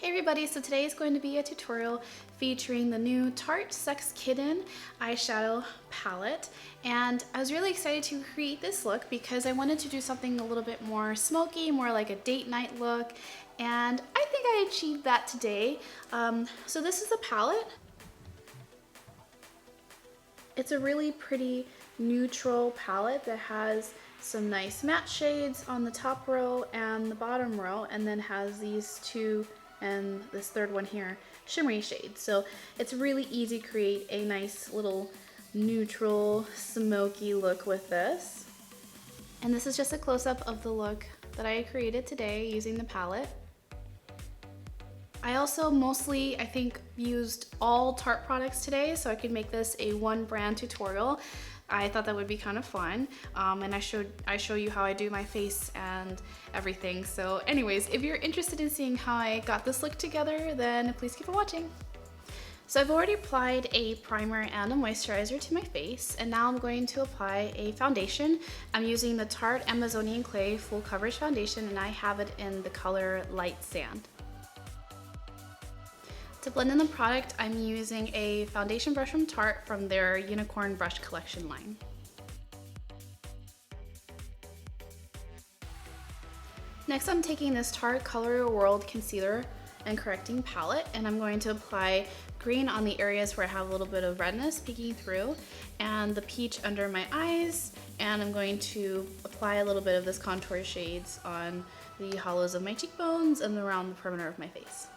Hey everybody, so today is going to be a tutorial featuring the new Tarte Sex Kitten eyeshadow palette, and I was really excited to create this look because I wanted to do something a little bit more smoky, more like a date night look, and I think I achieved that today. So this is the palette. It's a really pretty neutral palette that has some nice matte shades on the top row and the bottom row, and then has these two and this third one here shimmery shades. So it's really easy to create a nice little neutral smoky look with this. And this is just a close-up of the look that I created today using the palette. I also mostly, I think, used all Tarte products today so I could make this a one brand tutorial. I thought that would be kind of fun, and I show you how I do my face and everything. So anyways, if you're interested in seeing how I got this look together, then please keep on watching. So I've already applied a primer and a moisturizer to my face, and now I'm going to apply a foundation. I'm using the Tarte Amazonian Clay Full Coverage Foundation, and I have it in the color Light Sand. To blend in the product, I'm using a foundation brush from Tarte from their Unicorn Brush Collection line. Next, I'm taking this Tarte Color Your World Concealer and Correcting Palette, and I'm going to apply green on the areas where I have a little bit of redness peeking through, and the peach under my eyes, and I'm going to apply a little bit of this contour shades on the hollows of my cheekbones and around the perimeter of my face.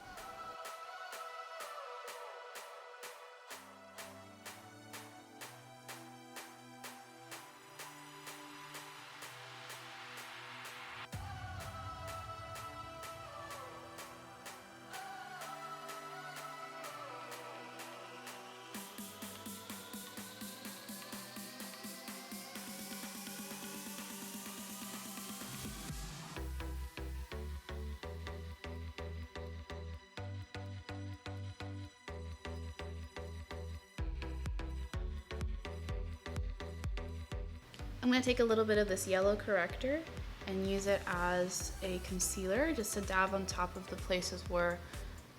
I'm going to take a little bit of this yellow corrector and use it as a concealer just to dab on top of the places where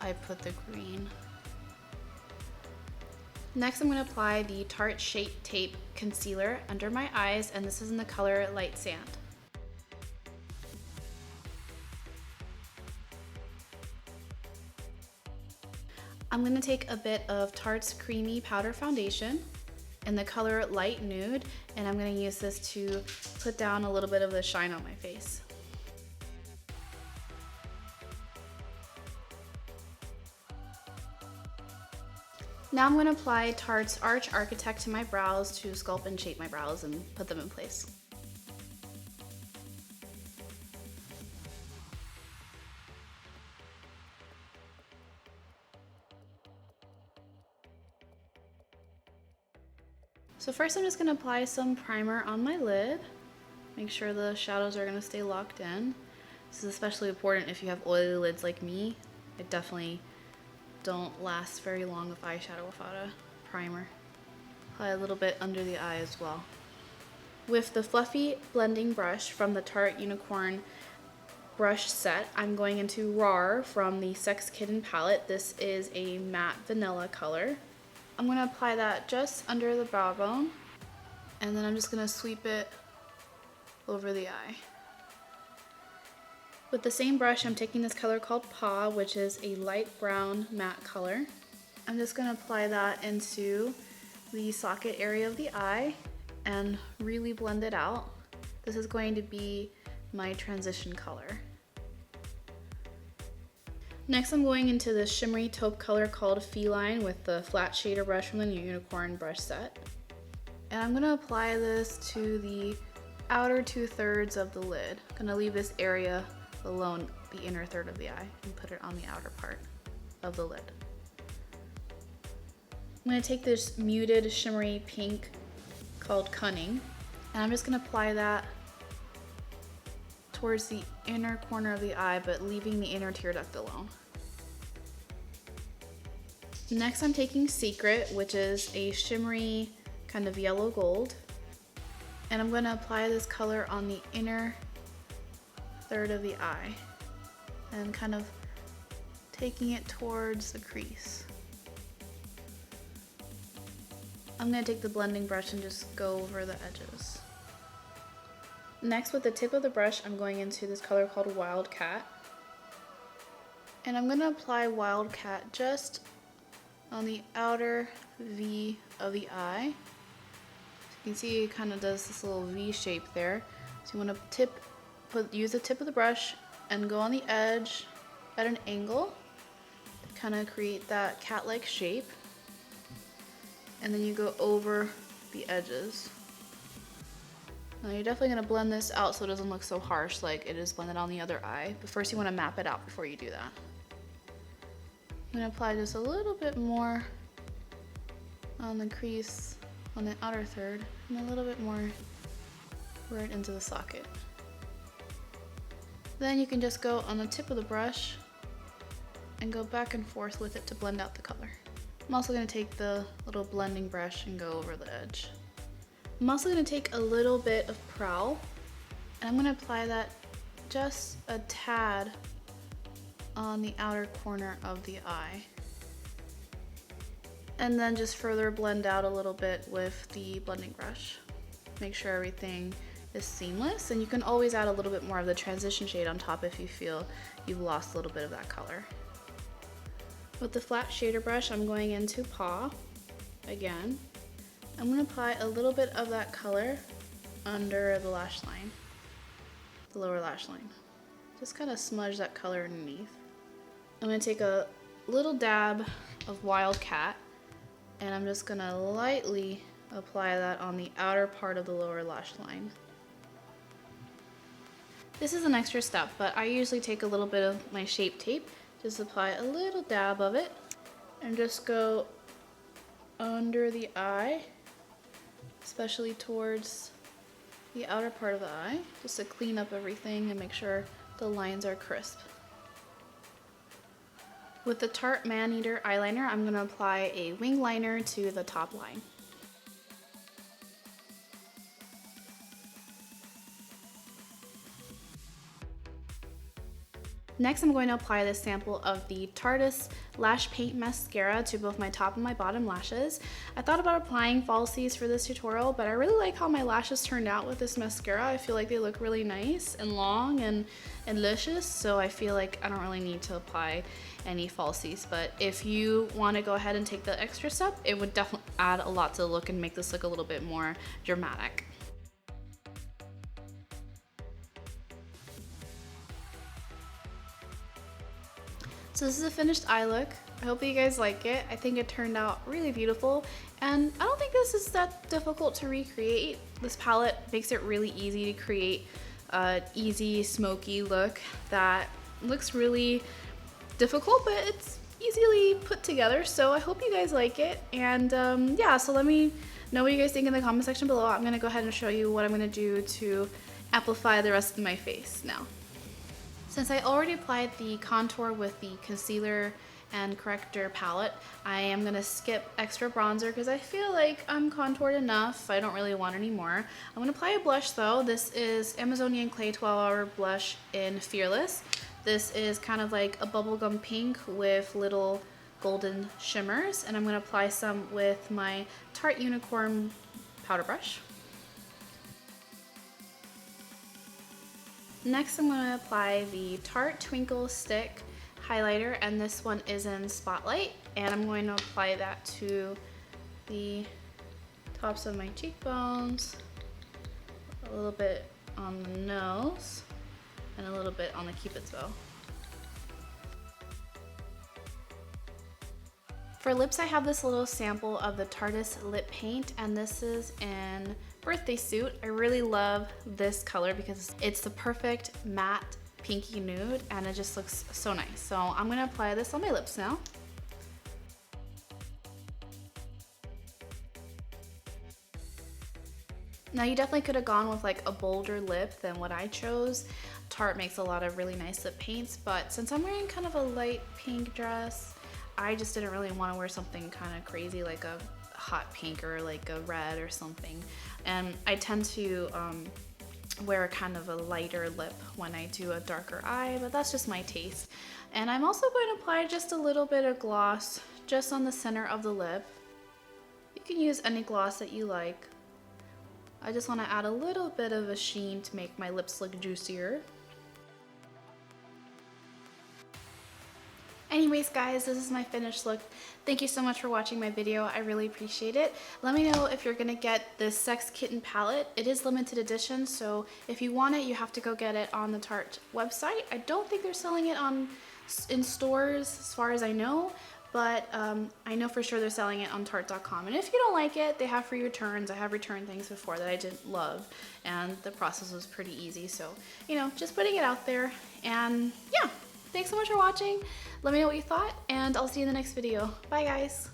I put the green. Next, I'm going to apply the Tarte Shape Tape Concealer under my eyes, and this is in the color Light Sand. I'm going to take a bit of Tarte's Creamy Powder Foundation in the color Light Nude, and I'm going to use this to put down a little bit of the shine on my face. Now I'm going to apply Tarte's Arch Architect to my brows to sculpt and shape my brows and put them in place. So first I'm just going to apply some primer on my lid. Make sure the shadows are going to stay locked in. This is especially important if you have oily lids like me. I definitely don't last very long with eyeshadow without a primer. Apply a little bit under the eye as well. With the fluffy blending brush from the Tarte Unicorn brush set, I'm going into Raw from the Sex Kitten palette. This is a matte vanilla color. I'm going to apply that just under the brow bone, and then I'm just going to sweep it over the eye. With the same brush, I'm taking this color called Paw, which is a light brown matte color. I'm just going to apply that into the socket area of the eye and really blend it out. This is going to be my transition color. Next, I'm going into the shimmery taupe color called Feline with the flat shader brush from the Unicorn brush set. And I'm going to apply this to the outer 2/3 of the lid. I'm going to leave this area alone, the inner third of the eye, and put it on the outer part of the lid. I'm going to take this muted shimmery pink called Cunning, and I'm just going to apply that towards the inner corner of the eye, but leaving the inner tear duct alone. Next, I'm taking Secret, which is a shimmery kind of yellow gold, and I'm going to apply this color on the inner third of the eye and kind of taking it towards the crease. I'm gonna take the blending brush and just go over the edges. Next, with the tip of the brush, I'm going into this color called Wildcat. And I'm gonna apply Wildcat just on the outer V of the eye. So you can see it kind of does this little V shape there. So you want to use the tip of the brush and go on the edge at an angle to kind of create that cat-like shape. And then you go over the edges. Now you're definitely going to blend this out so it doesn't look so harsh like it is blended on the other eye. But first you want to map it out before you do that. I'm going to apply just a little bit more on the crease on the outer third and a little bit more right into the socket. Then you can just go on the tip of the brush and go back and forth with it to blend out the color. I'm also going to take the little blending brush and go over the edge. I'm also going to take a little bit of Prowl and I'm going to apply that just a tad on the outer corner of the eye. And then just further blend out a little bit with the blending brush. Make sure everything is seamless, and you can always add a little bit more of the transition shade on top if you feel you've lost a little bit of that color. With the flat shader brush, I'm going into Paw again. I'm going to apply a little bit of that color under the lash line, the lower lash line. Just kind of smudge that color underneath. I'm going to take a little dab of Wildcat and I'm just going to lightly apply that on the outer part of the lower lash line. This is an extra step, but I usually take a little bit of my Shape Tape, just apply a little dab of it, and just go under the eye, especially towards the outer part of the eye, just to clean up everything and make sure the lines are crisp. With the Tarte Man-Eater eyeliner, I'm going to apply a wing liner to the top line. Next, I'm going to apply this sample of the Tarte Lash Paint Mascara to both my top and my bottom lashes. I thought about applying falsies for this tutorial, but I really like how my lashes turned out with this mascara. I feel like they look really nice and long and luscious, so I feel like I don't really need to apply any falsies. But if you want to go ahead and take the extra step, it would definitely add a lot to the look and make this look a little bit more dramatic. So this is a finished eye look. I hope that you guys like it. I think it turned out really beautiful, and I don't think this is that difficult to recreate. This palette makes it really easy to create an easy smoky look that looks really difficult, but it's easily put together. So I hope you guys like it, and yeah, so let me know what you guys think in the comment section below. I'm gonna go ahead and show you what I'm gonna do to amplify the rest of my face now. Since I already applied the contour with the concealer and corrector palette, I am going to skip extra bronzer because I feel like I'm contoured enough. I don't really want any more. I'm going to apply a blush though. This is Amazonian Clay 12-Hour Blush in Fearless. This is kind of like a bubblegum pink with little golden shimmers, and I'm going to apply some with my Tarte Unicorn powder brush. Next, I'm going to apply the Tarte Twinkle Stick highlighter, and this one is in Spotlight, and I'm going to apply that to the tops of my cheekbones, a little bit on the nose, and a little bit on the Cupid's bow. For lips, I have this little sample of the Tarte lip paint, and this is in Birthday Suit. I really love this color because it's the perfect matte pinky nude, and it just looks so nice. So I'm gonna apply this on my lips now. Now you definitely could have gone with like a bolder lip than what I chose. Tarte makes a lot of really nice lip paints, but since I'm wearing kind of a light pink dress, I just didn't really want to wear something kind of crazy like a hot pink or like a red or something. And I tend to wear kind of a lighter lip when I do a darker eye, but that's just my taste. And I'm also going to apply just a little bit of gloss just on the center of the lip. You can use any gloss that you like. I just want to add a little bit of a sheen to make my lips look juicier. Anyways guys, this is my finished look. Thank you so much for watching my video. I really appreciate it. Let me know if you're gonna get this Sex Kitten palette. It is limited edition, so if you want it, you have to go get it on the Tarte website. I don't think they're selling it in stores as far as I know, but I know for sure they're selling it on Tarte.com. And if you don't like it, they have free returns. I have returned things before that I didn't love, and the process was pretty easy. So, you know, just putting it out there. And yeah, thanks so much for watching. Let me know what you thought, and I'll see you in the next video. Bye guys.